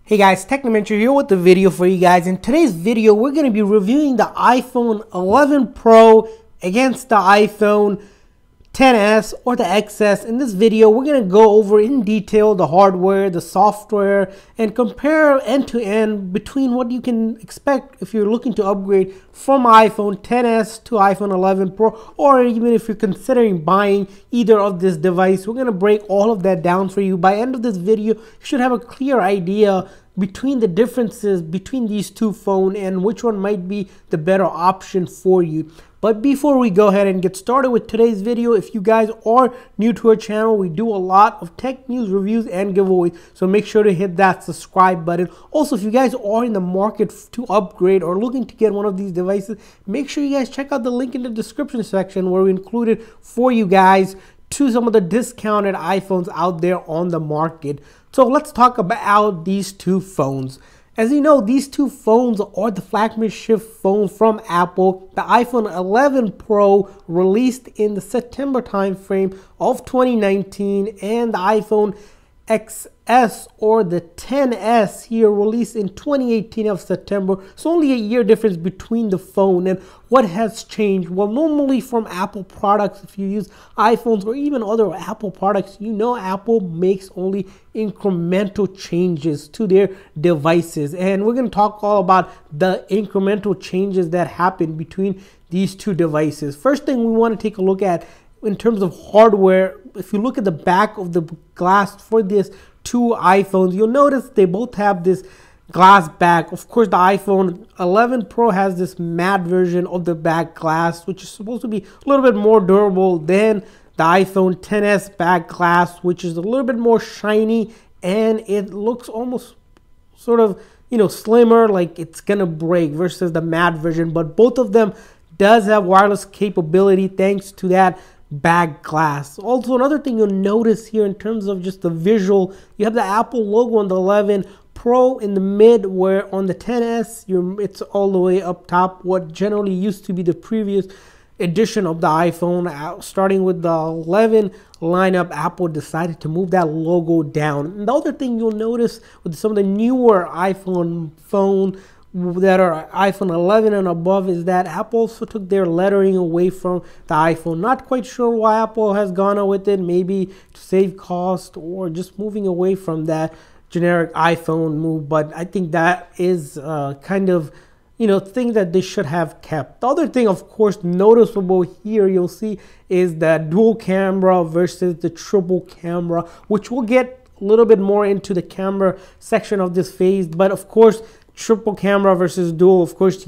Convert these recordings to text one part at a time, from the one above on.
Hey guys, Technomentary here with the video for you guys. In today's video, we're going to be reviewing the iPhone 11 Pro against the iPhone XS or the XS. In this video, we're going to go over in detail the hardware, the software, and compare end to end between what you can expect if you're looking to upgrade from iPhone XS to iPhone 11 Pro, or even if you're considering buying either of this device. We're going to break all of that down for you. By end of this video, you should have a clear idea between the differences between these two phones and which one might be the better option for you. But before we go ahead and get started with today's video, if you guys are new to our channel, we do a lot of tech news, reviews, and giveaways. So make sure to hit that subscribe button. Also, if you guys are in the market to upgrade or looking to get one of these devices, make sure you guys check out the link in the description section where we included for you guys to some of the discounted iPhones out there on the market. So let's talk about these two phones. As you know, these two phones are the flagship phone from Apple. The iPhone 11 Pro released in the September timeframe of 2019, and the iPhone XS or the XS here released in 2018 of September. So only a year difference between the phone. And what has changed? Well, normally from Apple products, if you use iPhones or even other Apple products, you know Apple makes only incremental changes to their devices. And we're going to talk all about the incremental changes that happen between these two devices. First thing we want to take a look at in terms of hardware, if you look at the back of the glass for these two iPhones, you'll notice they both have this glass back. Of course, the iPhone 11 Pro has this matte version of the back glass, which is supposed to be a little bit more durable than the iPhone XS back glass, which is a little bit more shiny, and it looks almost sort of, slimmer, like it's gonna break, versus the matte version. But both of them does have wireless capability thanks to that back glass. Also, another thing you'll notice here in terms of just the visual, you have the Apple logo on the 11 Pro in the mid, where on the XS it's all the way up top, what generally used to be the previous edition of the iPhone. Starting with the 11 lineup, Apple decided to move that logo down. And the other thing you'll notice with some of the newer iPhone phone that are iPhone 11 and above is that Apple also took their lettering away from the iPhone. Not quite sure why Apple has gone with it, maybe to save cost or just moving away from that generic iPhone move, but I think that is kind of thing that they should have kept. The other thing, of course, noticeable here you'll see is the dual camera versus the triple camera, which we'll get a little bit more into the camera section of this phase. But of course, triple camera versus dual, of course,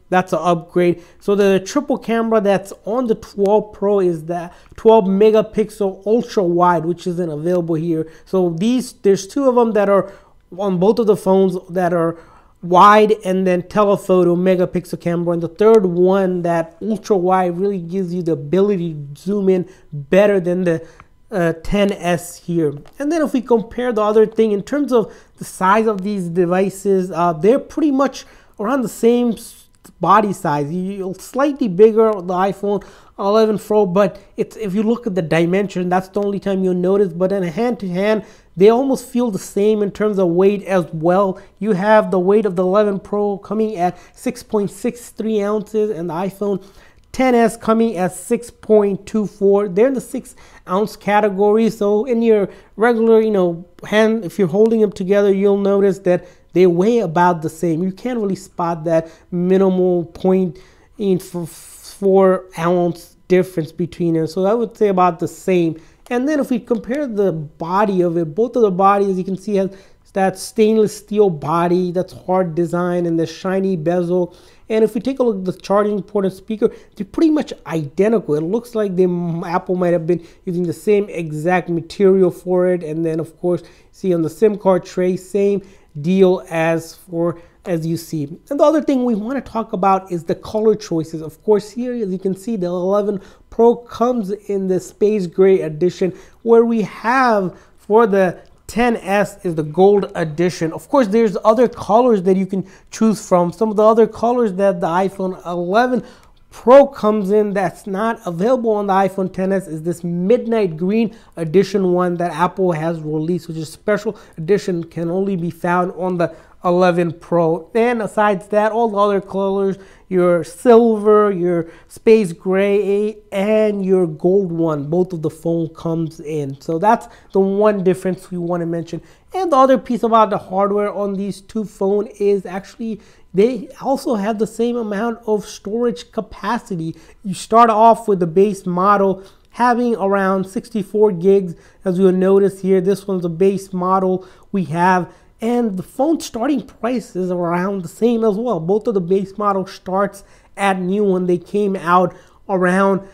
that's an upgrade. So the triple camera that's on the 12 Pro is that 12 megapixel ultra wide, which isn't available here. So there's two of them that are on both of the phones that are wide, and then telephoto megapixel camera, and the third one, that ultra wide, really gives you the ability to zoom in better than the XS here. And then if we compare the other thing in terms of the size of these devices, they're pretty much around the same body size. Slightly bigger on the iPhone 11 Pro, but if you look at the dimension, that's the only time you'll notice. But in hand to hand, they almost feel the same in terms of weight as well. You have the weight of the 11 Pro coming at 6.63 ounces and the iPhone XS coming at 6.24. They're in the 6-ounce category. So in your regular, hand, if you're holding them together, you'll notice that they weigh about the same. You can't really spot that minimal 0.4 ounce difference between them. So I would say about the same. And then if we compare the body of it, both of the bodies, you can see has that stainless steel body that's hard design and the shiny bezel. And if we take a look at the charging port and speaker, they're pretty much identical. It looks like Apple might have been using the same exact material for it. And then of course, see on the SIM card tray, same deal as you see. And the other thing we want to talk about is the color choices. Of course, here as you can see, the 11 Pro comes in the space gray edition, where we have for the XS is the gold edition. Of course, there's other colors that you can choose from. Some of the other colors that the iPhone 11 Pro comes in that's not available on the iPhone XS is this midnight green edition one that Apple has released, which is special edition, can only be found on the 11 Pro. And besides that, all the other colors, your silver, your space gray, and your gold one, both of the phone comes in. So that's the one difference we want to mention. And the other piece about the hardware on these two phones is actually they also have the same amount of storage capacity. You start off with the base model having around 64 gigs. As you'll notice here, this one's a base model we have. And the phone starting price is around the same as well. Both of the base model starts at new when they came out around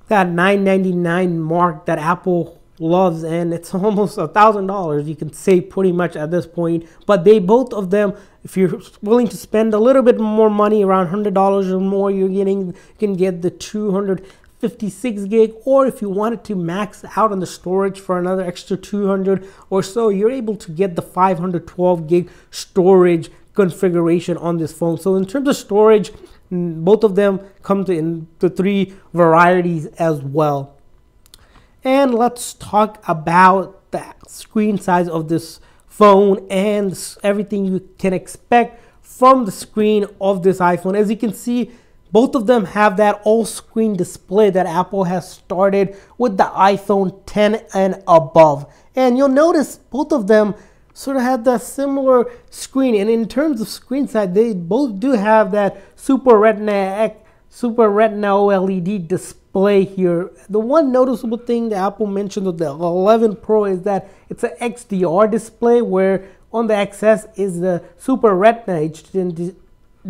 that $999 mark that Apple loves, and it's almost $1,000 you can say pretty much at this point. But they both of them, if you're willing to spend a little bit more money, around $100 or more, you can get the 256 gig, or if you wanted to max out on the storage for another extra 200 or so, you're able to get the 512 gig storage configuration on this phone. So in terms of storage, both of them come in the three varieties as well. And let's talk about the screen size of this phone and everything you can expect from the screen of this iPhone. As you can see, both of them have that all-screen display that Apple has started with the iPhone 10 and above. And you'll notice both of them sort of have that similar screen. And in terms of screen size, they both do have that Super Retina OLED display here. The one noticeable thing that Apple mentioned with the 11 Pro is that it's an XDR display, where on the XS is the Super Retina HD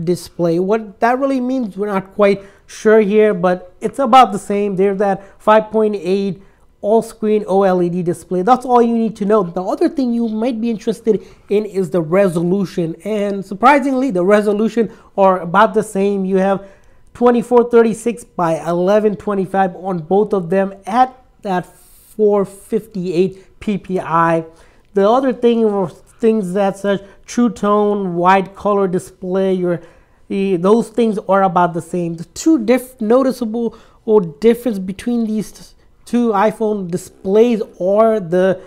display. What that really means, we're not quite sure here, but it's about the same. There's that 5.8 all-screen OLED display. That's all you need to know. The other thing you might be interested in is the resolution, and surprisingly, the resolution are about the same. You have 2436 by 1125 on both of them at that 458 ppi. The other thing were things that such True Tone, wide color display, those things are about the same. The two noticeable difference between these two iPhone displays are the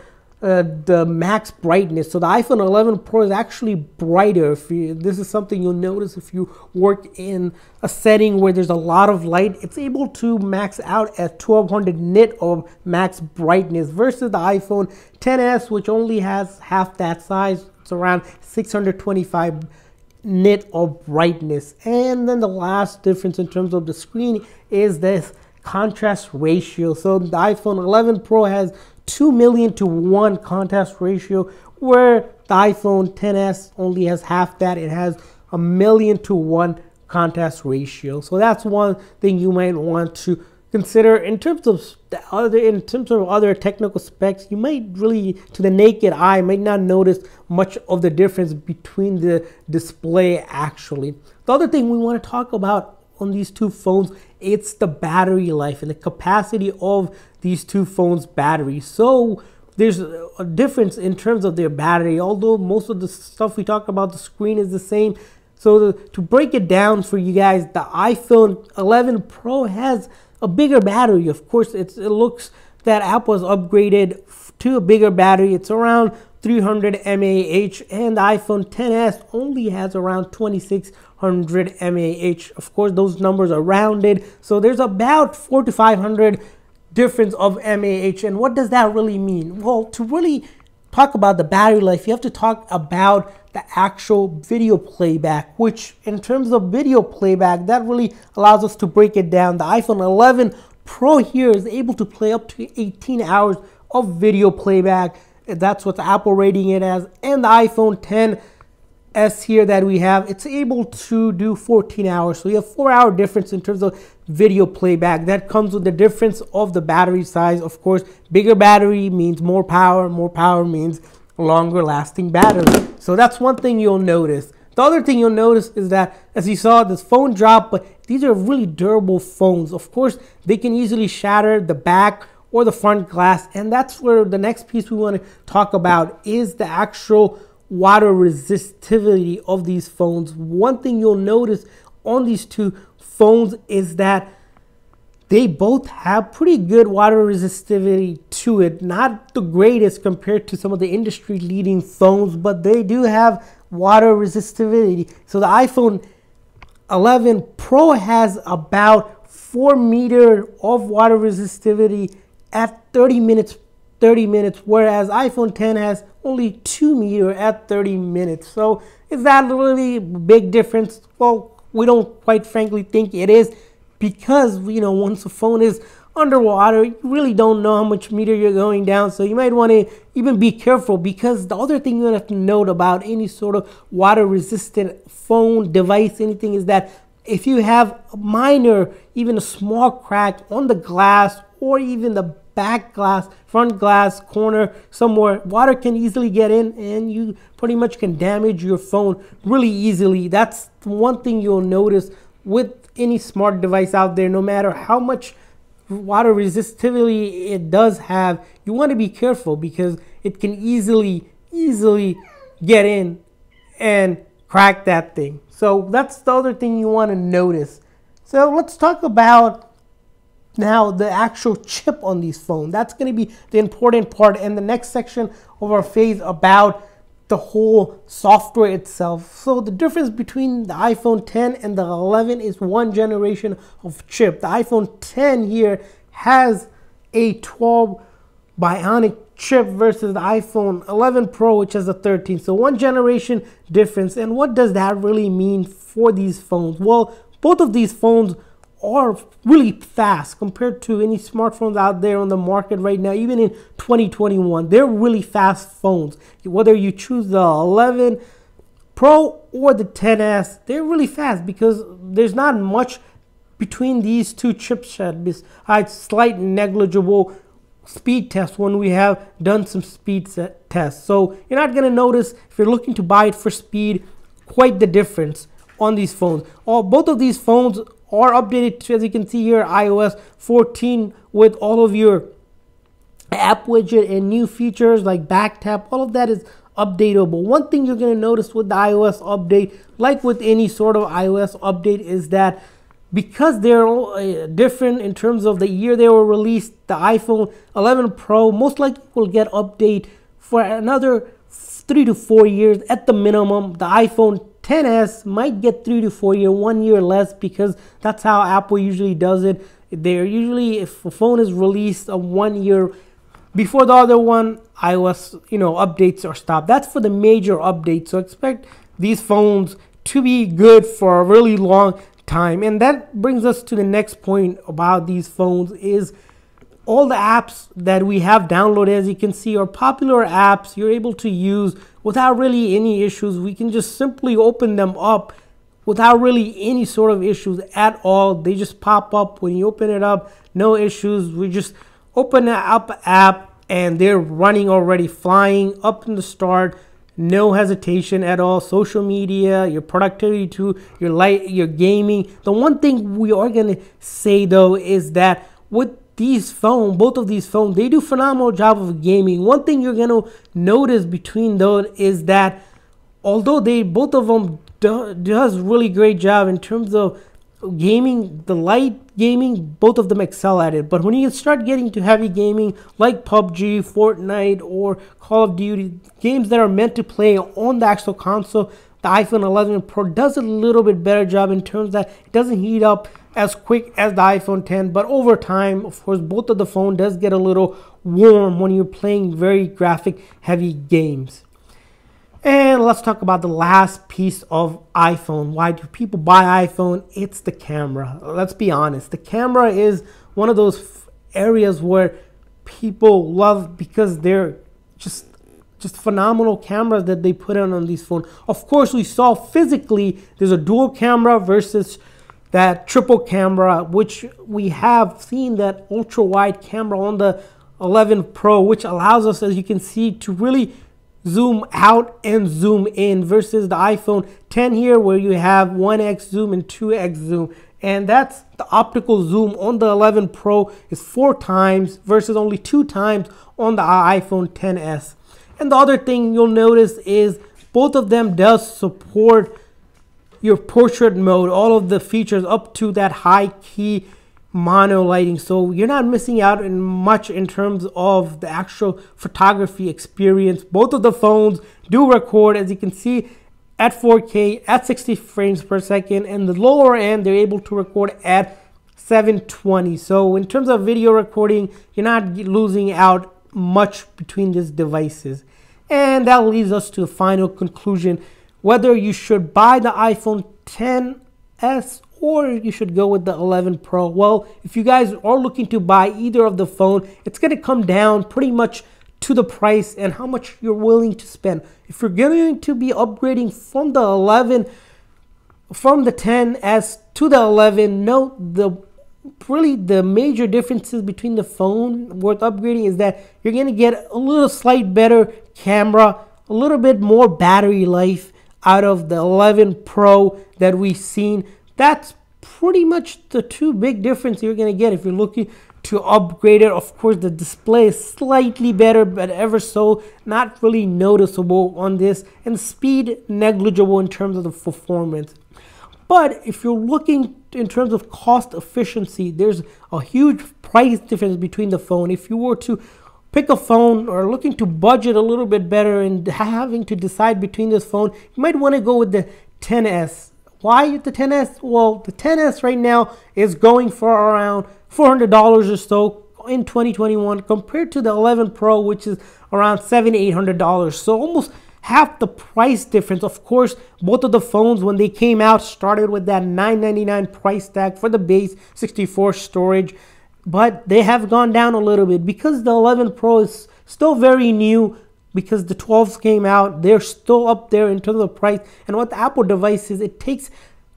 max brightness. So the iPhone 11 Pro is actually brighter. This is something you'll notice if you work in a setting where there's a lot of light. It's able to max out at 1200 nit of max brightness versus the iPhone XS, which only has half that size. It's around 625 nit of brightness. And then the last difference in terms of the screen is this contrast ratio. So the iPhone 11 Pro has 2 million to 1 contrast ratio, where the iPhone XS only has half that. It has 1 million to 1 contrast ratio. So that's one thing you might want to consider. In terms of other technical specs, you might really, to the naked eye, might not notice much of the difference between the display actually. The other thing we want to talk about on these two phones, it's the battery life and the capacity of these two phones' batteries. So there's a difference in terms of their battery, although most of the stuff we talk about, the screen is the same. So to break it down for you guys, the iPhone 11 Pro has a bigger battery. Of course, it looks that Apple has upgraded to a bigger battery. It's around 300 mAh, and the iPhone XS only has around 2600 mAh. Of course, those numbers are rounded, so there's about 400 to 500 difference of mAh. And what does that really mean? Well, to really talk about the battery life, you have to talk about the actual video playback, which in terms of video playback, that really allows us to break it down. The iPhone 11 Pro here is able to play up to 18 hours of video playback. That's what Apple rating it as. And the iPhone XS here that we have, it's able to do 14 hours. So you have 4-hour difference in terms of video playback. That comes with the difference of the battery size. Of course, bigger battery means more power. More power means longer lasting battery. So that's one thing you'll notice. The other thing you'll notice is that, as you saw, this phone dropped, but these are really durable phones. Of course, they can easily shatter the back or the front glass, and that's where the next piece we want to talk about is the actual water resistivity of these phones. One thing you'll notice on these two phones is that they both have pretty good water resistivity to it. Not the greatest compared to some of the industry leading phones, but they do have water resistivity. So the iPhone 11 Pro has about 4 meters of water resistivity at 30 minutes, whereas iPhone 10 has only 2 meters at 30 minutes. So is that really a big difference? Well, we don't quite frankly think it is, because, you know, once a phone is underwater, you really don't know how much meter you're going down. So you might want to even be careful, because the other thing you have to note about any sort of water resistant phone device, anything, is that if you have a minor, even a small crack on the glass, or even the back glass, front glass, corner somewhere, water can easily get in and you pretty much can damage your phone really easily. That's the one thing you'll notice with any smart device out there. No matter how much water resistivity it does have, you want to be careful, because it can easily get in and crack that thing. So that's the other thing you want to notice. So let's talk about now the actual chip on these phones. That's going to be the important part in the next section of our phase about the whole software itself. So the difference between the iPhone 10 and the 11 is one generation of chip. The iPhone 10 here has a 12 bionic chip versus the iPhone 11 Pro, which has a 13. So one generation difference. And what does that really mean for these phones? Well, both of these phones are really fast compared to any smartphones out there on the market right now. Even in 2021, they're really fast phones. Whether you choose the 11 Pro or the 10s, they're really fast, because there's not much between these two chipsets besides slight negligible speed tests when we have done some speed tests. So you're not going to notice, if you're looking to buy it for speed, quite the difference on these phones. Both of these phones are updated to, as you can see here, iOS 14 with all of your app widget and new features like back tap. All of that is updatable. One thing you're going to notice with the iOS update, like with any sort of iOS update, is that because they're all different in terms of the year they were released, the iPhone 11 Pro most likely will get update for another 3 to 4 years at the minimum. The iPhone 10s might get 3 to 4 years, 1 year less, because that's how Apple usually does it. They're usually, if a phone is released 1 year before the other one, iOS, updates are stopped. That's for the major updates. So expect these phones to be good for a really long time. And that brings us to the next point about these phones is all the apps that we have downloaded, as you can see, are popular apps you're able to use without really any issues. We can just simply open them up without really any sort of issues at all. They just pop up when you open it up, no issues. We just open the app and they're running already, flying up in the start, no hesitation at all. Social media, your productivity too, your gaming. The one thing we are going to say though is that with these phones, both of these phones, they do a phenomenal job of gaming. One thing you're going to notice between those is that although both of them does really great job in terms of gaming, the light gaming, both of them excel at it. But when you start getting to heavy gaming like PUBG, Fortnite, or Call of Duty, games that are meant to play on the actual console, the iPhone 11 Pro does a little bit better job in terms that it doesn't heat up as quick as the iPhone 10, but over time, of course, both of the phone does get a little warm when you're playing very graphic heavy games. And let's talk about the last piece of iPhone. Why do people buy iPhone? It's the camera. Let's be honest. The camera is one of those areas where people love, because they're just phenomenal cameras that they put on these phones. Of course, we saw physically there's a dual camera versus that triple camera, which we have seen that ultra wide camera on the 11 Pro, which allows us, as you can see, to really zoom out and zoom in, versus the iPhone 10 here where you have 1x zoom and 2x zoom. And that's the optical zoom on the 11 Pro is 4 times versus only 2 times on the iPhone 10s. And the other thing you'll notice is both of them does support your portrait mode, all of the features up to that high key mono lighting. So you're not missing out in much in terms of the actual photography experience. Both of the phones do record, as you can see, at 4K at 60 frames per second, and the lower end they're able to record at 720. So in terms of video recording, you're not losing out much between these devices. And that leads us to the final conclusion, whether you should buy the iPhone XS or you should go with the 11 Pro. Well, if you guys are looking to buy either of the phone, it's going to come down pretty much to the price and how much you're willing to spend. If you're going to be upgrading from the 11, from the 10s to the 11, note the major differences between the phone worth upgrading is that you're going to get a little slight better camera, a little bit more battery life out of the 11 Pro that we've seen. That's pretty much the two big differences you're going to get if you're looking to upgrade it. Of course, the display is slightly better, but ever so not really noticeable on this, and speed negligible in terms of the performance. But if you're looking in terms of cost efficiency, there's a huge price difference between the phone. If you were to pick a phone or looking to budget a little bit better and having to decide between this phone, you might want to go with the XS. Why the XS? Well, the XS right now is going for around $400 or so in 2021 compared to the 11 Pro, which is around $700-800. So almost half the price difference. Of course, both of the phones, when they came out, started with that $999 price tag for the base 64 storage, but they have gone down a little bit because the 11 Pro is still very new. Because the 12s came out, they're still up there in terms of price. And with Apple devices, it takes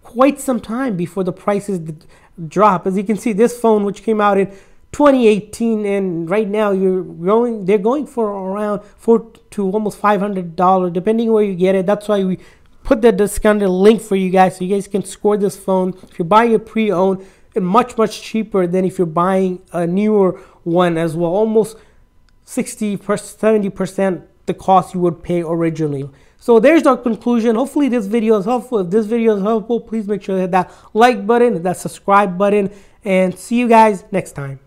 quite some time before the prices drop. As you can see, this phone, which came out in 2018, and right now they're going for around $400 to almost $500, depending where you get it. That's why we put the discounted link for you guys, so you guys can score this phone. If you're buying a pre-owned, it's much cheaper than if you're buying a newer one as well. Almost 60-70% the cost you would pay originally. So there's our conclusion. Hopefully this video is helpful. If this video is helpful, please make sure to hit that like button, that subscribe button, and see you guys next time.